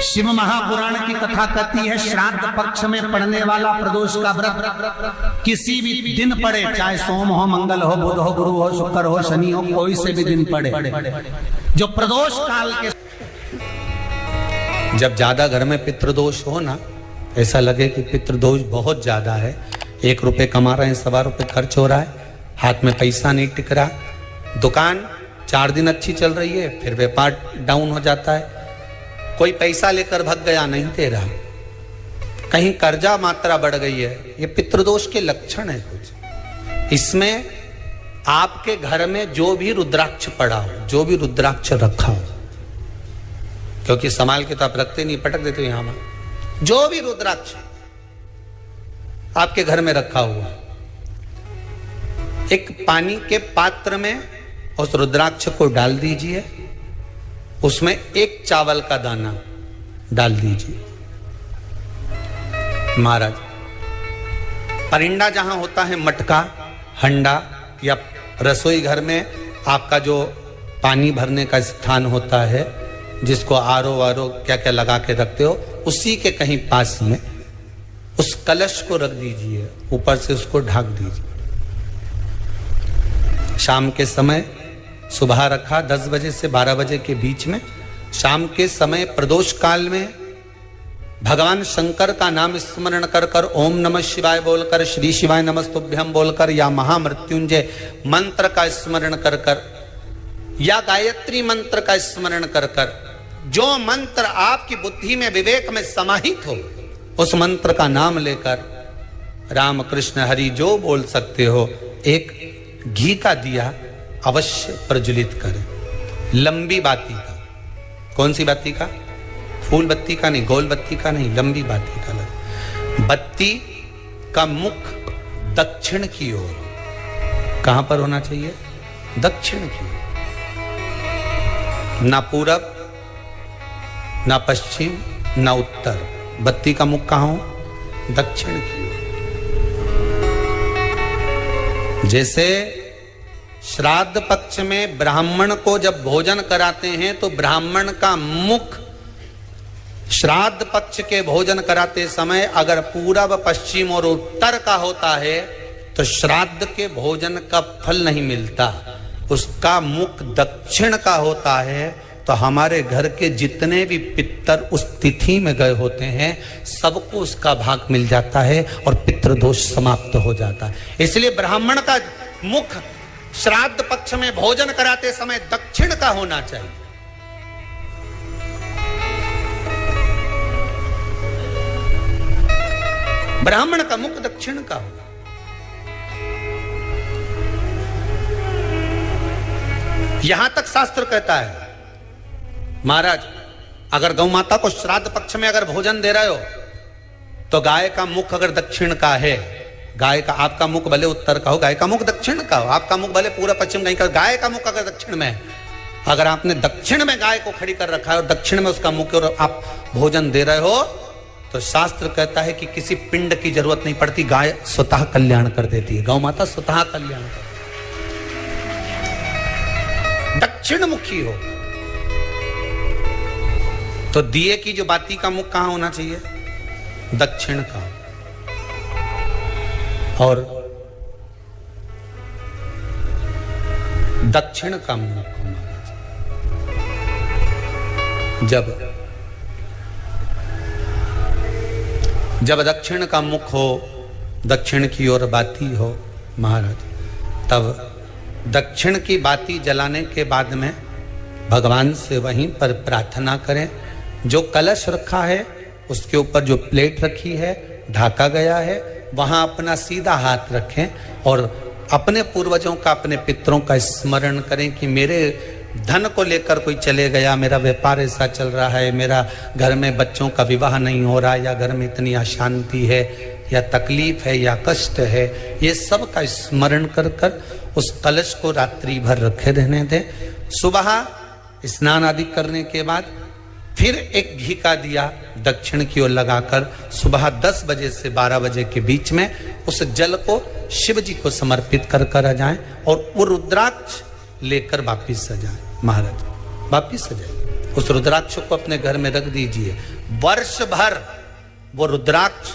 शिव महापुराण की कथा कहती है, श्राद्ध पक्ष में पड़ने वाला प्रदोष का व्रत किसी भी दिन पड़े, चाहे सोम हो, मंगल हो, बुध हो, गुरु हो, शुक्र हो, शनि हो, कोई से भी दिन पड़े, जो प्रदोष काल के जब ज्यादा घर में पितृदोष हो ना, ऐसा लगे कि पितृदोष बहुत ज्यादा है, 1 रुपए कमा रहे हैं, 1.25 रुपए खर्च हो रहा है, हाथ में पैसा नहीं टिक रहा, दुकान 4 दिन अच्छी चल रही है, फिर व्यापार डाउन हो जाता है, कोई पैसा लेकर भग गया, नहीं दे रहा, कहीं कर्जा मात्रा बढ़ गई है, ये पितृदोष के लक्षण है कुछ। इसमें आपके घर में जो भी रुद्राक्ष पड़ा हो, जो भी रुद्राक्ष रखा हो, क्योंकि संभाल के तो आप रखते नहीं, पटक देते हो यहां में, जो भी रुद्राक्ष आपके घर में रखा हुआ, एक पानी के पात्र में उस रुद्राक्ष को डाल दीजिए, उसमें 1 चावल का दाना डाल दीजिए। महाराज, परिंदा जहां होता है, मटका, हंडा या रसोई घर में आपका जो पानी भरने का स्थान होता है, जिसको आरो वारो क्या क्या लगा के रखते हो, उसी के कहीं पास में उस कलश को रख दीजिए, ऊपर से उसको ढक दीजिए। शाम के समय, सुबह रखा 10 बजे से 12 बजे के बीच में, शाम के समय प्रदोष काल में भगवान शंकर का नाम स्मरण कर कर, ओम नमः शिवाय बोलकर, श्री शिवाय नमस्तुभ्यम बोलकर, या महामृत्युंजय मंत्र का स्मरण कर कर, या गायत्री मंत्र का स्मरण कर कर, जो मंत्र आपकी बुद्धि में, विवेक में समाहित हो, उस मंत्र का नाम लेकर राम कृष्ण हरि जो बोल सकते हो, एक घी का दिया अवश्य प्रज्वलित करें, लंबी बाती का। कौन सी बाती का? फूल बत्ती का नहीं, गोल बत्ती का नहीं, लंबी बाती का लगे। बत्ती का मुख दक्षिण की ओर, कहां पर होना चाहिए? दक्षिण की ओर, ना पूरब, ना पश्चिम, ना उत्तर। बत्ती का मुख कहां हो? दक्षिण की ओर। जैसे श्राद्ध पक्ष में ब्राह्मण को जब भोजन कराते हैं तो ब्राह्मण का मुख श्राद्ध पक्ष के भोजन कराते समय अगर पूरब, पश्चिम और उत्तर का होता है तो श्राद्ध के भोजन का फल नहीं मिलता। उसका मुख दक्षिण का होता है तो हमारे घर के जितने भी पितर उस तिथि में गए होते हैं, सबको उसका भाग मिल जाता है और पितृदोष समाप्त हो जाता है। इसलिए ब्राह्मण का मुख श्राद्ध पक्ष में भोजन कराते समय दक्षिण का होना चाहिए। ब्राह्मण का मुख दक्षिण का हो। यहां तक शास्त्र कहता है, महाराज अगर गौ माता को श्राद्ध पक्ष में अगर भोजन दे रहे हो तो गाय का मुख अगर दक्षिण का है, गाय का, आपका मुख भले उत्तर का हो, गाय का मुख दक्षिण का हो, आपका मुख भले पूरा पश्चिम कहीं का, गाय का मुख अगर दक्षिण में है, अगर आपने दक्षिण में गाय को खड़ी कर रखा है और दक्षिण में उसका मुख और आप भोजन दे रहे हो, तो शास्त्र कहता है कि किसी पिंड की जरूरत नहीं पड़ती, गाय स्वतः कल्याण कर देती है, गौ माता स्वतः कल्याण कर, दक्षिण मुखी हो। तो दिए की जो बाती का मुख कहां होना चाहिए? दक्षिण का। और दक्षिण का मुख हमारा, जब दक्षिण का मुख हो, दक्षिण की ओर बाती हो महाराज, तब दक्षिण की बाती जलाने के बाद में भगवान से वहीं पर प्रार्थना करें। जो कलश रखा है उसके ऊपर जो प्लेट रखी है, ढाका गया है, वहां अपना सीधा हाथ रखें और अपने पूर्वजों का, अपने पितरों का स्मरण करें कि मेरे धन को लेकर कोई चले गया, मेरा व्यापार ऐसा चल रहा है, मेरा घर में बच्चों का विवाह नहीं हो रहा, या घर में इतनी अशांति है, या तकलीफ है, या कष्ट है, ये सब का स्मरण कर कर उस कलश को रात्रि भर रखे रहने दें। सुबह स्नान आदि करने के बाद फिर एक घी का दिया दक्षिण की ओर लगाकर सुबह 10 बजे से 12 बजे के बीच में उस जल को शिव जी को समर्पित कर कर आ जाएं और वो रुद्राक्ष लेकर वापिस आ जाएं। महाराज वापिस आ जाए। उस रुद्राक्ष को अपने घर में रख दीजिए। वर्ष भर वो रुद्राक्ष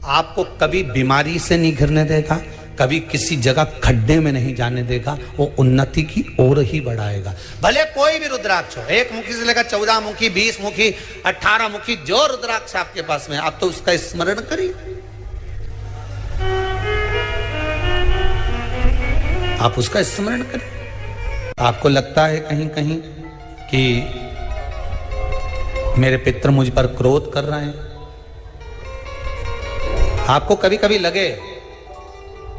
आपको कभी बीमारी से नहीं घिरने देगा, कभी किसी जगह खड्डे में नहीं जाने देगा, वो उन्नति की ओर ही बढ़ाएगा। भले कोई भी रुद्राक्ष हो, 1 मुखी से लेकर 14 मुखी, 20 मुखी, 18 मुखी, जो रुद्राक्ष आपके पास में, आप तो उसका स्मरण करिए। आप उसका स्मरण करिए। आपको लगता है कहीं कहीं कि मेरे पितर मुझ पर क्रोध कर रहे हैं, आपको कभी कभी लगे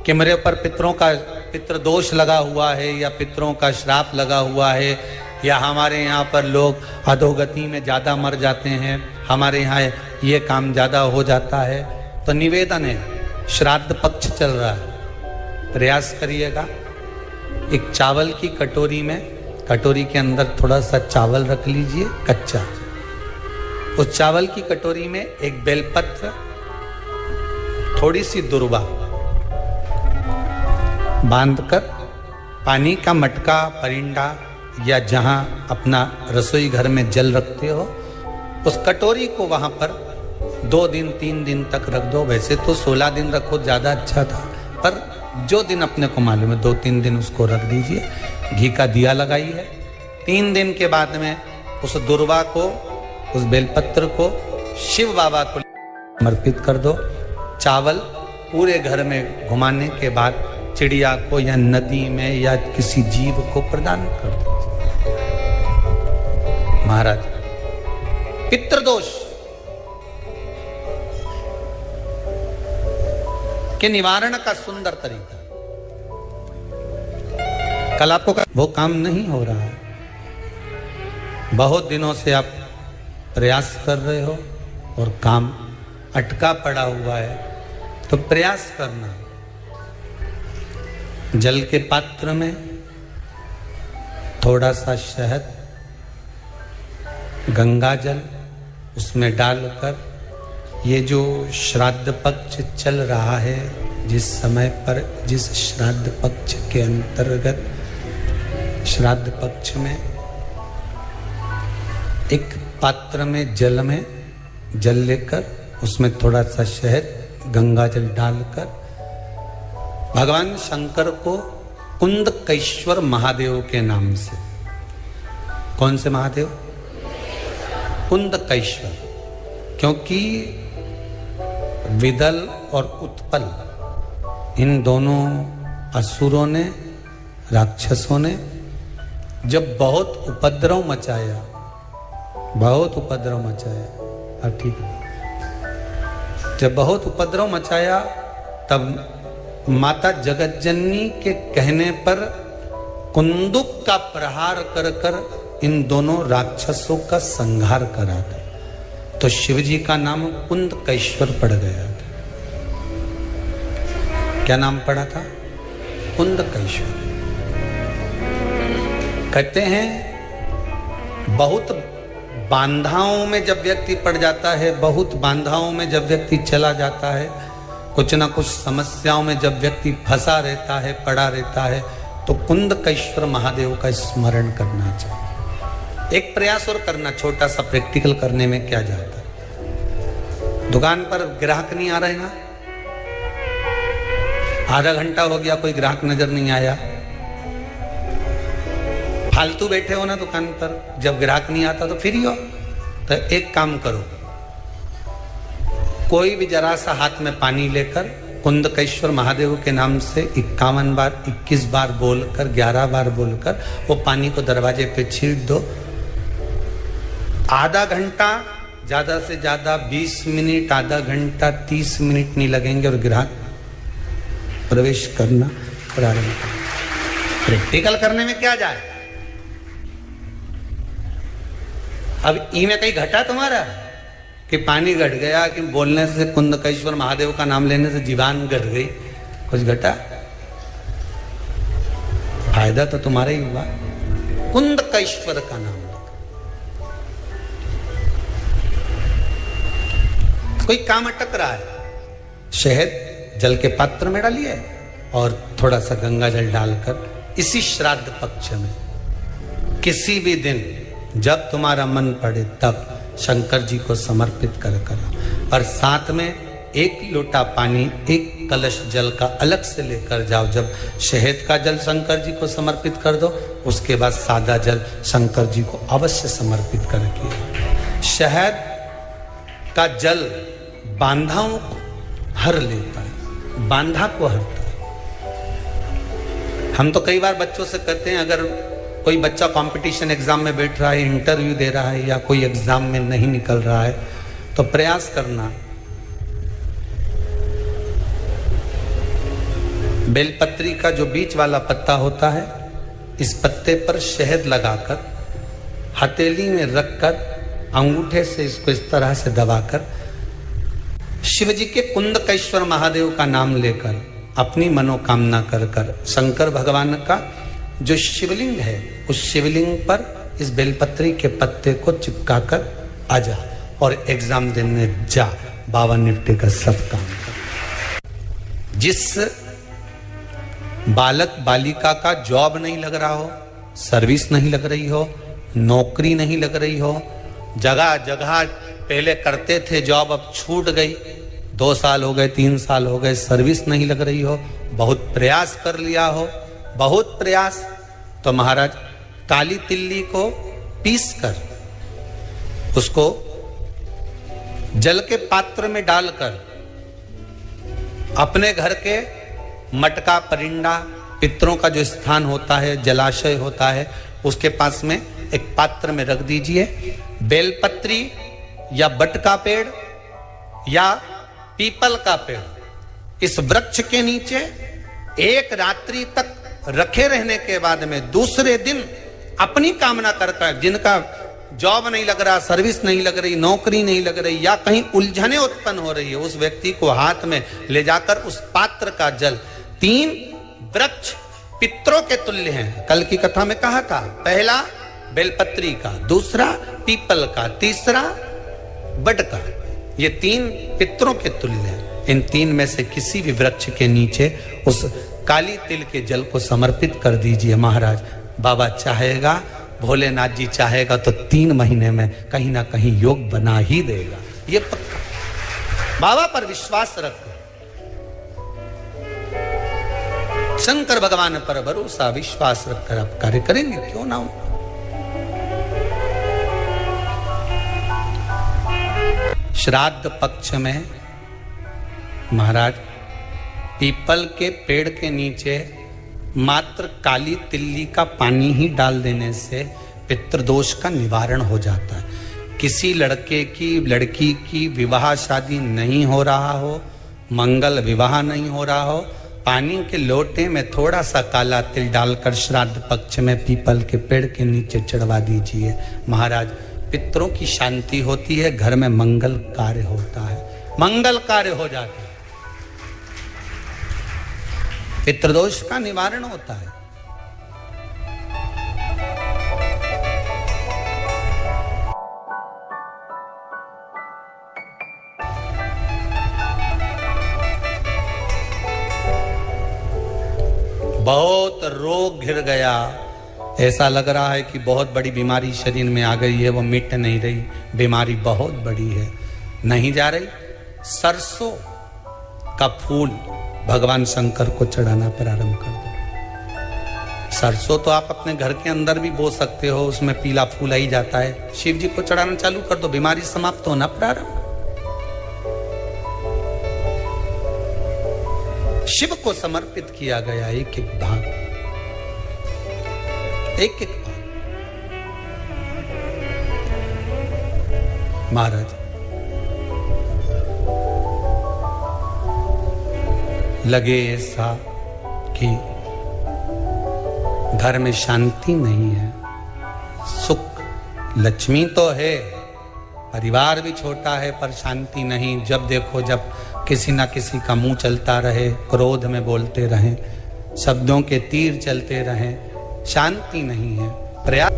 कि मेरे ऊपर पितृ दोष लगा हुआ है, या पितरों का श्राप लगा हुआ है, या हमारे यहाँ पर लोग अधोगति में ज़्यादा मर जाते हैं, हमारे यहाँ ये काम ज़्यादा हो जाता है, तो निवेदन है, श्राद्ध पक्ष चल रहा है, प्रयास करिएगा। एक चावल की कटोरी में, कटोरी के अंदर थोड़ा सा चावल रख लीजिए कच्चा, उस चावल की कटोरी में एक बेलपत्र, थोड़ी सी दुर्वा बांधकर, पानी का मटका, परिंडा या जहां अपना रसोई घर में जल रखते हो, उस कटोरी को वहां पर 2 दिन 3 दिन तक रख दो। वैसे तो 16 दिन रखो, ज्यादा अच्छा था, पर जो दिन अपने को मालूम है 2-3 दिन उसको रख दीजिए। घी का दिया लगाइए। 3 दिन के बाद में उस दुर्वा को, उस बेलपत्र को शिव बाबा को समर्पित कर दो। चावल पूरे घर में घुमाने के बाद चिड़िया को या नदी में या किसी जीव को प्रदान कर दो। महाराज, पितृदोष के निवारण का सुंदर तरीका। कल आपको वो काम नहीं हो रहा है, बहुत दिनों से आप प्रयास कर रहे हो और काम अटका पड़ा हुआ है, तो प्रयास करना। जल के पात्र में थोड़ा सा शहद, गंगा जल उसमें डालकर, ये जो श्राद्ध पक्ष चल रहा है, जिस समय पर, जिस श्राद्ध पक्ष के अंतर्गत, श्राद्ध पक्ष में एक पात्र में जल लेकर, उसमें थोड़ा सा शहद, गंगा जल डालकर भगवान शंकर को कुंदकेश्वर महादेव के नाम से, कौन से महादेव? कुंदकेश्वर, क्योंकि विदल और उत्पल, इन दोनों असुरों ने, राक्षसों ने जब बहुत उपद्रव मचाया, अब ठीक है, जब बहुत उपद्रव मचाया, तब माता जगतजननी के कहने पर कुंदुक का प्रहार कर कर इन दोनों राक्षसों का संहार करा था। तो शिवजी का नाम कुंदकेश्वर पड़ गया था। क्या नाम पड़ा था? कुंदकेश्वर। कहते हैं बहुत बांधाओं में जब व्यक्ति पड़ जाता है, बहुत बांधाओं में जब व्यक्ति चला जाता है, कुछ ना कुछ समस्याओं में जब व्यक्ति फंसा रहता है, पड़ा रहता है, तो कुंदकेश्वर महादेव का स्मरण करना चाहिए। एक प्रयास और करना, छोटा सा प्रैक्टिकल करने में क्या जाता है। दुकान पर ग्राहक नहीं आ रहे ना, आधा घंटा हो गया, कोई ग्राहक नजर नहीं आया, फालतू बैठे हो ना दुकान पर, जब ग्राहक नहीं आता तो फ्री हो, तो एक काम करो, कोई भी जरा सा हाथ में पानी लेकर कुंदकेश्वर महादेव के नाम से 51 बार, 21 बार बोलकर, 11 बार बोलकर वो पानी को दरवाजे पे छीट दो। आधा घंटा, ज्यादा से ज्यादा 20 मिनट, आधा घंटा 30 मिनट नहीं लगेंगे और ग्राहक प्रवेश करना प्रारंभ करें। प्रैक्टिकल करने में क्या जाए। अब ई में कहीं घटा तुम्हारा कि पानी घट गया, कि बोलने से, कुंदकेश्वर महादेव का नाम लेने से जीवान घट गई, कुछ घटा? फायदा तो तुम्हारा ही हुआ। कुंदकेश्वर का नाम, कोई काम अटक रहा है, शहद जल के पात्र में डालिए और थोड़ा सा गंगा जल डालकर इसी श्राद्ध पक्ष में किसी भी दिन जब तुम्हारा मन पड़े तब शंकर जी को समर्पित कर और साथ में एक लोटा पानी, एक कलश जल का अलग से लेकर जाओ। जब शहद का जल शंकर जी को समर्पित कर दो, उसके बाद सादा जल शंकर जी को अवश्य समर्पित करके। शहद का जल बांधाओं को हर लेता है, बांधा को हरता है। हम तो कई बार बच्चों से कहते हैं, अगर कोई बच्चा कंपटीशन एग्जाम में बैठ रहा है, इंटरव्यू दे रहा है या कोई एग्जाम में नहीं निकल रहा है, तो प्रयास करना बेलपत्री का जो बीच वाला पत्ता होता है, इस पत्ते पर शहद लगाकर हथेली में रखकर अंगूठे से इसको इस तरह से दबाकर शिव जी के कुंदकेश्वर महादेव का नाम लेकर अपनी मनोकामना कर शंकर भगवान का जो शिवलिंग है, उस शिवलिंग पर इस बेलपत्री के पत्ते को चिपकाकर आ जा और एग्जाम देने जा। बाबा निपटे का सब काम कर। जिस बालक बालिका का जॉब नहीं लग रहा हो, सर्विस नहीं लग रही हो, नौकरी नहीं लग रही हो, जगह जगह पहले करते थे जॉब, अब छूट गई, 2 साल हो गए, 3 साल हो गए, सर्विस नहीं लग रही हो, बहुत प्रयास कर लिया हो, बहुत प्रयास, तो महाराज काली तिल्ली को पीस कर उसको जल के पात्र में डालकर अपने घर के मटका, परिंदा, पितरों का जो स्थान होता है, जलाशय होता है, उसके पास में एक पात्र में रख दीजिए। बेलपत्री या बट का पेड़ या पीपल का पेड़, इस वृक्ष के नीचे एक रात्रि तक रखे रहने के बाद में दूसरे दिन अपनी कामना करता, जिनका जॉब नहीं लग रहा, सर्विस नहीं लग रही, नौकरी नहीं लग रही या कहीं उलझने उत्पन्न हो रही है, उस व्यक्ति को हाथ में ले जाकर उस पात्र का जल, 3 वृक्ष पितरों के तुल्य हैं। कल की कथा में कहा था, पहला बेलपत्री का, दूसरा पीपल का, तीसरा बट का, ये 3 पितरों के तुल्य हैं। इन 3 में से किसी भी वृक्ष के नीचे उस काली तिल के जल को समर्पित कर दीजिए महाराज। बाबा चाहेगा, भोलेनाथ जी चाहेगा तो 3 महीने में कहीं ना कहीं योग बना ही देगा, ये पक्का। बाबा पर विश्वास रखो, शंकर भगवान पर भरोसा विश्वास रखकर आप कार्य करेंगे, क्यों ना हो। श्राद्ध पक्ष में महाराज पीपल के पेड़ के नीचे मात्र काली तिल्ली का पानी ही डाल देने से पितृदोष का निवारण हो जाता है। किसी लड़के की, लड़की की विवाह शादी नहीं हो रहा हो, मंगल विवाह नहीं हो रहा हो, पानी के लोटे में थोड़ा सा काला तिल डालकर श्राद्ध पक्ष में पीपल के पेड़ के नीचे चढ़वा दीजिए महाराज। पितरों की शांति होती है, घर में मंगल कार्य होता है, मंगल कार्य हो जाता है, पितृदोष का निवारण होता है। बहुत रोग घिर गया, ऐसा लग रहा है कि बहुत बड़ी बीमारी शरीर में आ गई है, वो मिट नहीं रही, बीमारी बहुत बड़ी है, नहीं जा रही। सरसों का फूल भगवान शंकर को चढ़ाना प्रारंभ कर दो। सरसों तो आप अपने घर के अंदर भी बो सकते हो, उसमें पीला फूल आ ही जाता है, शिव जी को चढ़ाना चालू कर दो, बीमारी समाप्त होना प्रारंभ। शिव को समर्पित किया गया एक एक भाग, एक एक भाग। महाराज लगे ऐसा कि घर में शांति नहीं है, सुख लक्ष्मी तो है, परिवार भी छोटा है पर शांति नहीं। जब देखो जब किसी ना किसी का मुंह चलता रहे, क्रोध में बोलते रहें, शब्दों के तीर चलते रहें, शांति नहीं है। प्रयास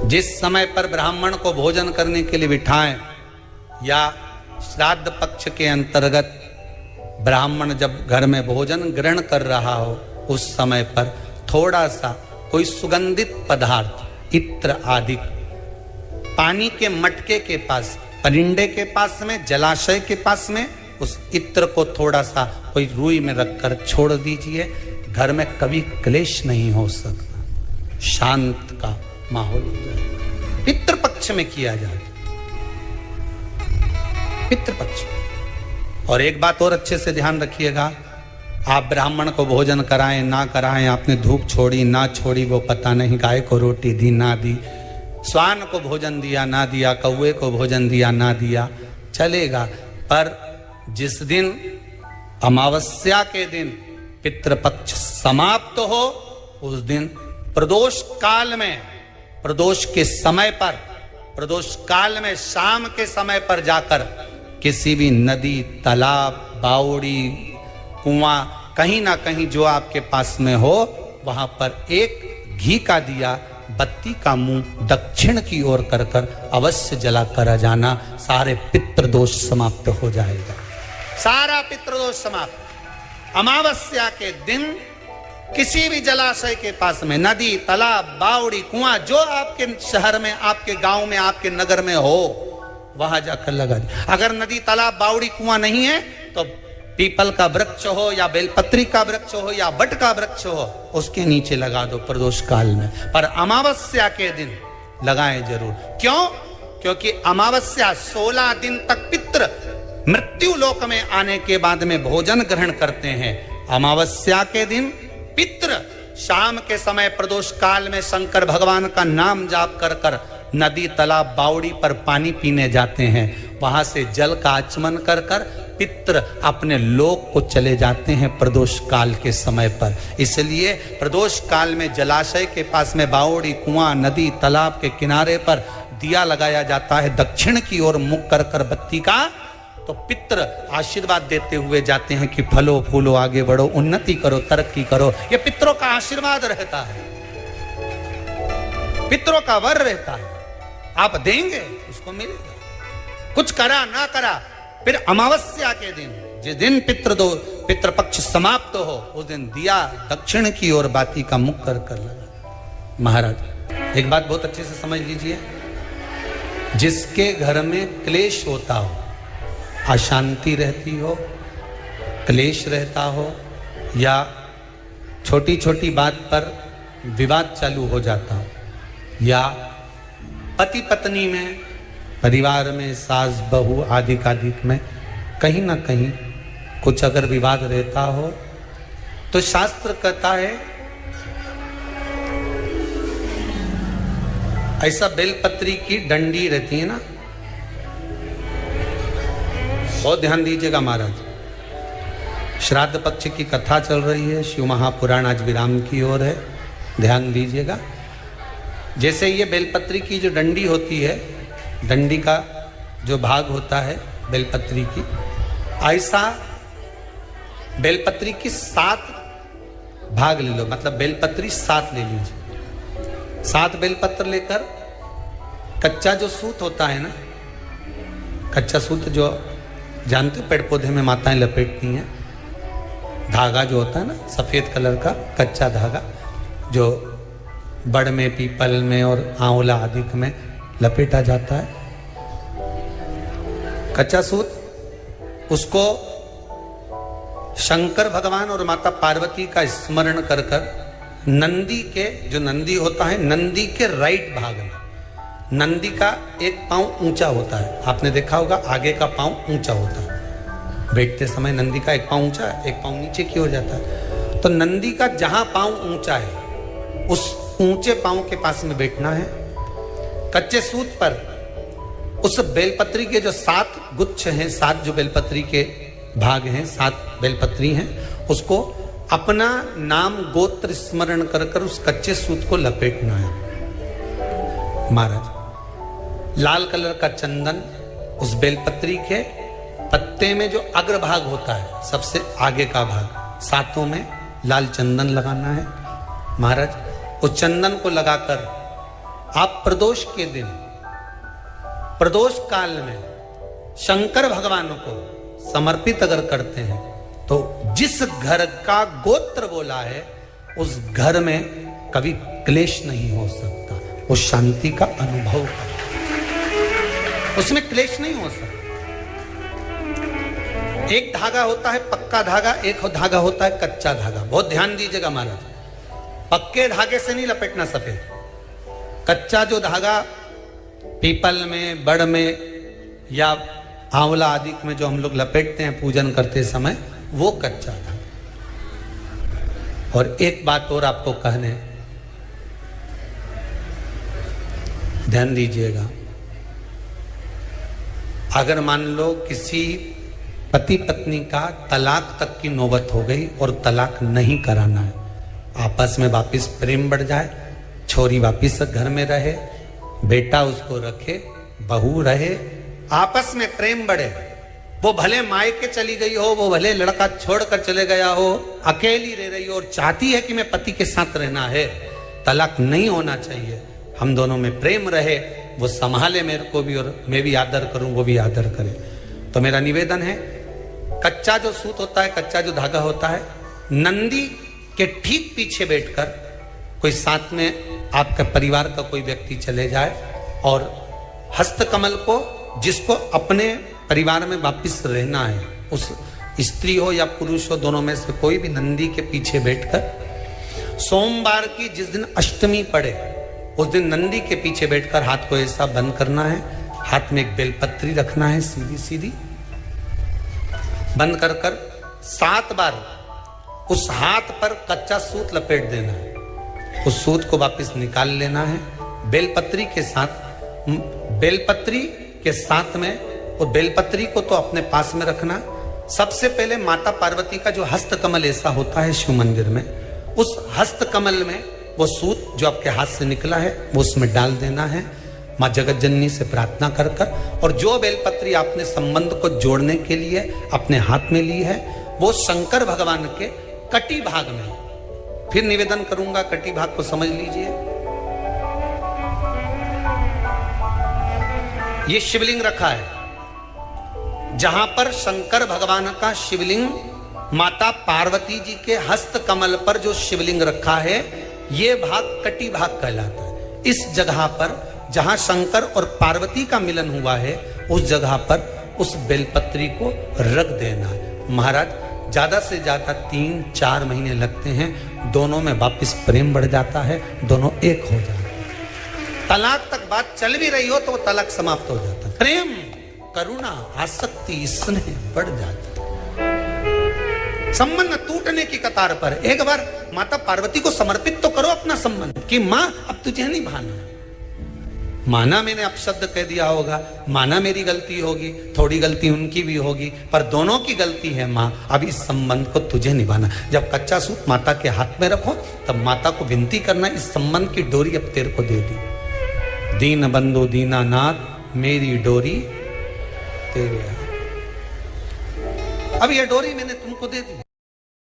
जिस समय पर ब्राह्मण को भोजन करने के लिए बिठाएं या श्राद्ध पक्ष के अंतर्गत ब्राह्मण जब घर में भोजन ग्रहण कर रहा हो, उस समय पर थोड़ा सा कोई सुगंधित पदार्थ इत्र आदि पानी के मटके के पास, परिंडे के पास में, जलाशय के पास में उस इत्र को थोड़ा सा कोई रुई में रखकर छोड़ दीजिए। घर में कभी क्लेश नहीं हो सकता, शांत का माहौल हो जाए। पितृपक्ष में किया जाए, पितृपक्ष। और एक बात और अच्छे से ध्यान रखिएगा, आप ब्राह्मण को भोजन कराएं ना कराएं, आपने धूप छोड़ी ना छोड़ी वो पता नहीं, गाय को रोटी दी ना दी, स्वान को भोजन दिया ना दिया, कौवे को भोजन दिया ना दिया, चलेगा। पर जिस दिन अमावस्या के दिन पितृपक्ष समाप्त हो, उस दिन प्रदोष काल में, प्रदोष के समय पर, प्रदोष काल में शाम के समय पर जाकर किसी भी नदी, तालाब, बावड़ी, कुआं, कहीं ना कहीं जो आपके पास में हो, वहां पर एक घी का दिया, बत्ती का मुंह दक्षिण की ओर कर कर अवश्य जला कर जाना। सारे पितृदोष समाप्त हो जाएगा, सारा पितृदोष समाप्त। अमावस्या के दिन किसी भी जलाशय के पास में, नदी, तालाब, बावड़ी, कुआं, जो आपके शहर में, आपके गांव में, आपके नगर में हो, वहां जाकर लगा दे। अगर नदी, तालाब, बावड़ी, कुआं नहीं है तो पीपल का वृक्ष हो या बेलपत्री का वृक्ष हो या बट का वृक्ष हो, उसके नीचे लगा दो प्रदोष काल में। पर अमावस्या के दिन लगाएं जरूर। क्यों? क्योंकि अमावस्या 16 दिन तक पितृ मृत्यु लोक में आने के बाद में भोजन ग्रहण करते हैं। अमावस्या के दिन पितृ शाम के समय प्रदोष काल में शंकर भगवान का नाम जाप कर कर नदी, तालाब, बावड़ी पर पानी पीने जाते हैं। वहां से जल का आचमन कर कर पितृ अपने लोक को चले जाते हैं प्रदोष काल के समय पर। इसलिए प्रदोष काल में जलाशय के पास में, बावड़ी, कुआं, नदी, तालाब के किनारे पर दिया लगाया जाता है दक्षिण की ओर मुख कर कर बत्ती का। तो पितृ आशीर्वाद देते हुए जाते हैं कि फलो फूलो, आगे बढ़ो, उन्नति करो, तरक्की करो। ये पितरों का आशीर्वाद रहता है, पितरों का वर रहता है। आप देंगे उसको मिलेगा, कुछ करा ना करा। फिर अमावस्या के दिन, जिस दिन पितृपक्ष समाप्त हो, उस दिन दिया दक्षिण की ओर बाती का मुख कर कर लगा। महाराज एक बात बहुत अच्छे से समझ लीजिए, जिसके घर में क्लेश होता हो, अशांति रहती हो, क्लेश रहता हो, या छोटी छोटी बात पर विवाद चालू हो जाता हो, या पति पत्नी में, परिवार में, सास बहू आदि कादिक में कहीं ना कहीं कुछ अगर विवाद रहता हो, तो शास्त्र कहता है ऐसा बेलपत्री की डंडी रहती है ना, बहुत ध्यान दीजिएगा महाराज। श्राद्ध पक्ष की कथा चल रही है, शिव महापुराण आज विराम की ओर है, ध्यान दीजिएगा। जैसे ये बेलपत्री की जो डंडी होती है, डंडी का जो भाग होता है बेलपत्री की, ऐसा बेलपत्री की 7 भाग ले लो, मतलब बेलपत्री 7 ले लीजिए। 7 बेलपत्र लेकर कच्चा जो सूत होता है ना, कच्चा सूत जो जानते पेड़ पौधे में माताएं लपेटती हैं, धागा जो होता है ना सफेद कलर का कच्चा धागा, जो बड़ में, पीपल में और आंवला आदि में लपेटा जाता है, कच्चा सूत, उसको शंकर भगवान और माता पार्वती का स्मरण कर कर नंदी के, जो नंदी होता है, नंदी के राइट भाग में, नंदी का एक पांव ऊंचा होता है, आपने देखा होगा आगे का पांव ऊंचा होता है, बैठते समय नंदी का एक पांव ऊंचा है, एक पांव नीचे की हो जाता है। तो नंदी का जहां पांव ऊंचा है, उस ऊंचे पांव के पास में बैठना है। कच्चे सूत पर उस बेलपत्री के जो 7 गुच्छ हैं, 7 जो बेलपत्री के भाग हैं, 7 बेलपत्री हैं, उसको अपना नाम गोत्र स्मरण कर कर उस कच्चे सूत को लपेटना है। महाराज लाल कलर का चंदन उस बेलपत्री के पत्ते में जो अग्रभाग होता है, सबसे आगे का भाग, 7 में लाल चंदन लगाना है। महाराज उस चंदन को लगाकर आप प्रदोष के दिन, प्रदोष काल में शंकर भगवान को समर्पित अगर करते हैं, तो जिस घर का गोत्र बोला है उस घर में कभी क्लेश नहीं हो सकता, उस शांति का अनुभव करें, उसमें क्लेश नहीं हो सकता। एक धागा होता है पक्का धागा, एक धागा होता है कच्चा धागा। बहुत ध्यान दीजिएगा महाराज, पक्के धागे से नहीं लपेटना सफेद। कच्चा जो धागा पीपल में, बड़ में या आंवला आदि में जो हम लोग लपेटते हैं पूजन करते समय, वो कच्चा धागा। और एक बात और आपको कहने, ध्यान दीजिएगा, अगर मान लो किसी पति पत्नी का तलाक तक की नौबत हो गई और तलाक नहीं कराना है, आपस में वापिस प्रेम बढ़ जाए, छोरी वापिस घर में रहे, बेटा उसको रखे, बहू रहे, आपस में प्रेम बढ़े, वो भले मायके चली गई हो, वो भले लड़का छोड़कर चले गया हो, अकेली रह रही हो और चाहती है कि मैं पति के साथ रहना है, तलाक नहीं होना चाहिए, हम दोनों में प्रेम रहे, वो संभाले मेरे को भी और मैं भी आदर करूं, वो भी आदर करे। तो मेरा निवेदन है, कच्चा जो सूत होता है, कच्चा जो धागा होता है, नंदी के ठीक पीछे बैठकर कोई साथ में आपका परिवार का कोई व्यक्ति चले जाए और हस्तकमल को, जिसको अपने परिवार में वापिस रहना है, उस स्त्री हो या पुरुष हो, दोनों में से कोई भी नंदी के पीछे बैठकर सोमवार की जिस दिन अष्टमी पड़े उस दिन नंदी के पीछे बैठकर हाथ को ऐसा बंद करना है, हाथ में एक बेलपत्री रखना है, सीधी सीधी बंद कर 7 बार उस हाथ पर कच्चा सूत लपेट देना है, उस सूत को वापस निकाल लेना है। बेलपत्री के साथ में, और बेलपत्री को तो अपने पास में रखना। सबसे पहले माता पार्वती का जो हस्तकमल ऐसा होता है शिव मंदिर में, उस हस्तकमल में वो सूत जो आपके हाथ से निकला है वो उसमें डाल देना है, माँ जगत जननी से प्रार्थना कर कर। और जो बेलपत्री आपने संबंध को जोड़ने के लिए अपने हाथ में ली है, वो शंकर भगवान के कटी भाग में। फिर निवेदन करूंगा, कटी भाग को समझ लीजिए। ये शिवलिंग रखा है, जहां पर शंकर भगवान का शिवलिंग, माता पार्वती जी के हस्त कमल पर जो शिवलिंग रखा है, ये भाग कटी भाग कहलाता है। इस जगह पर जहां शंकर और पार्वती का मिलन हुआ है, उस जगह पर उस बेलपत्री को रख देना है। महाराज ज्यादा से ज्यादा 3-4 महीने लगते हैं, दोनों में वापिस प्रेम बढ़ जाता है, दोनों एक हो जाते हैं। तलाक तक बात चल भी रही हो तो वो तलाक समाप्त हो जाता है। प्रेम, करुणा, आसक्ति, स्नेह बढ़ जाता है। संबंध टूटने की कतार पर एक बार माता पार्वती को समर्पित तो करो अपना संबंध कि मां अब तुझे नहीं भाना। माना मैंने अपशब्द कह दिया होगा, माना मेरी गलती होगी, थोड़ी गलती उनकी भी होगी, पर दोनों की गलती है मां, अब इस संबंध को तुझे निभाना। जब कच्चा सूत माता के हाथ में रखो तब माता को विनती करना, इस संबंध की डोरी अब तेरे को दे दी। दीन बंधु दीनानाथ मेरी डोरी तेरे, अब ये डोरी मैंने तुमको दे दी।